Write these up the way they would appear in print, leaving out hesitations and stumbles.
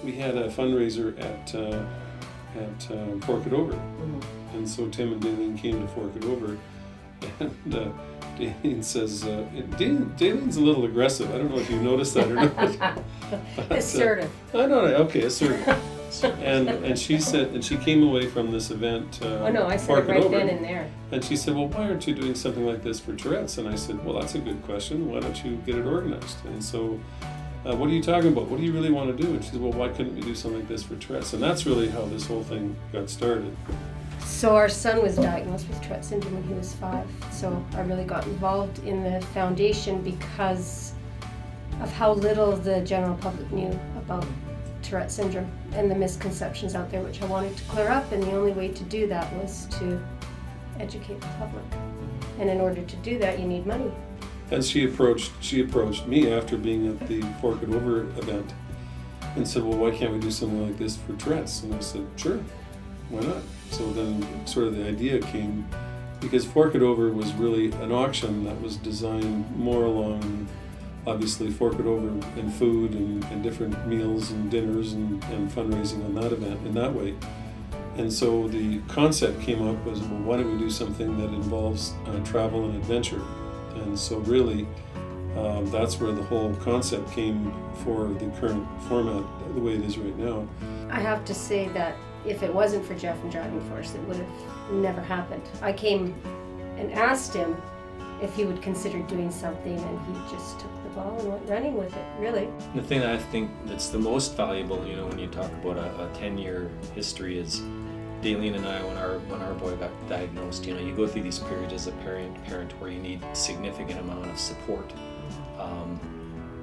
we had a fundraiser at Fork It Over. And so Tim and Daleen came to Fork It Over, and Daleen says, Daleen's a little aggressive. I don't know if you noticed that or not. But, assertive. I know, okay, assertive. and she said, and she came away from this event, oh no, I said Fork it right It Over, then and there. and she said, well, why aren't you doing something like this for Tourette's? And I said, well, that's a good question. Why don't you get it organized? And so, what are you talking about? What do you really want to do? And she said, well, why couldn't we do something like this for Tourette's? And that's really how this whole thing got started. So our son was diagnosed with Tourette syndrome when he was 5. So I really got involved in the foundation because of how little the general public knew about Tourette syndrome and the misconceptions out there, which I wanted to clear up. And the only way to do that was to educate the public. And in order to do that, you need money. And she approached me after being at the Fork It Over event and said, well, why can't we do something like this for Tourette's? And I said, sure, why not? So then sort of the idea came, because Fork It Over was really an auction that was designed more along, obviously, Fork It Over and food and different meals and dinners and fundraising on that event in that way. And so the concept came up was, well, why don't we do something that involves travel and adventure? And so really, that's where the whole concept came for the current format, the way it is right now. I have to say that if it wasn't for Jeff and Driving Force, it would have never happened. I came and asked him if he would consider doing something, and he just took the ball and went running with it, really. The thing that I think that's the most valuable, when you talk about a 10-year history, is Daleen and I, when our boy got diagnosed, you go through these periods as a parent where you need significant amount of support.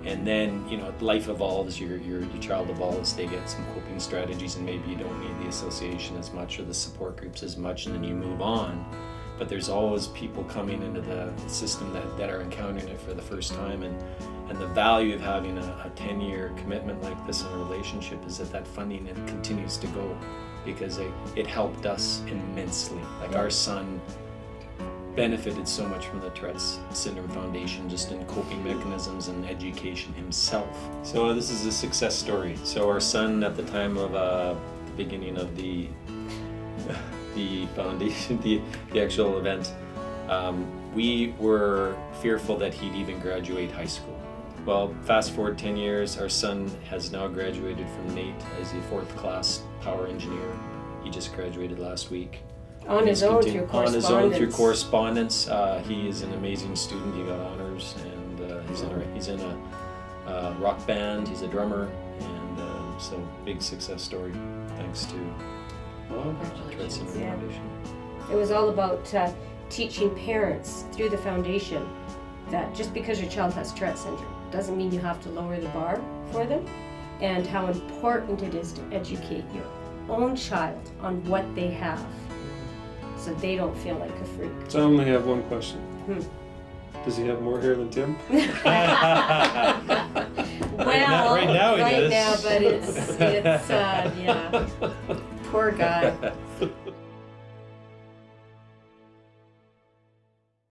And then, life evolves, your child evolves, they get some coping strategies, and maybe you don't need the association as much or the support groups as much, and then you move on. But there's always people coming into the system that are encountering it for the first time, and the value of having a 10-year commitment like this in a relationship is that funding, it continues to go, because it helped us immensely. Like our son benefited so much from the Tourette's Syndrome Foundation, just in coping mechanisms and education himself. So this is a success story. So our son, at the time of the beginning of the foundation, the actual event, we were fearful that he'd even graduate high school. Well, fast forward 10 years, our son has now graduated from NAIT as a 4th class power engineer. He just graduated last week. On his own through correspondence. He is an amazing student. He got honors, and he's in a rock band. He's a drummer, and so big success story thanks to Tourette Syndrome Foundation. It was all about teaching parents through the foundation that just because your child has Tourette syndrome doesn't mean you have to lower the bar for them, and how important it is to educate your own child on what they have, so they don't feel like a freak. So I only have one question. Does he have more hair than Tim? Well, right now he does. But it's yeah. Poor guy.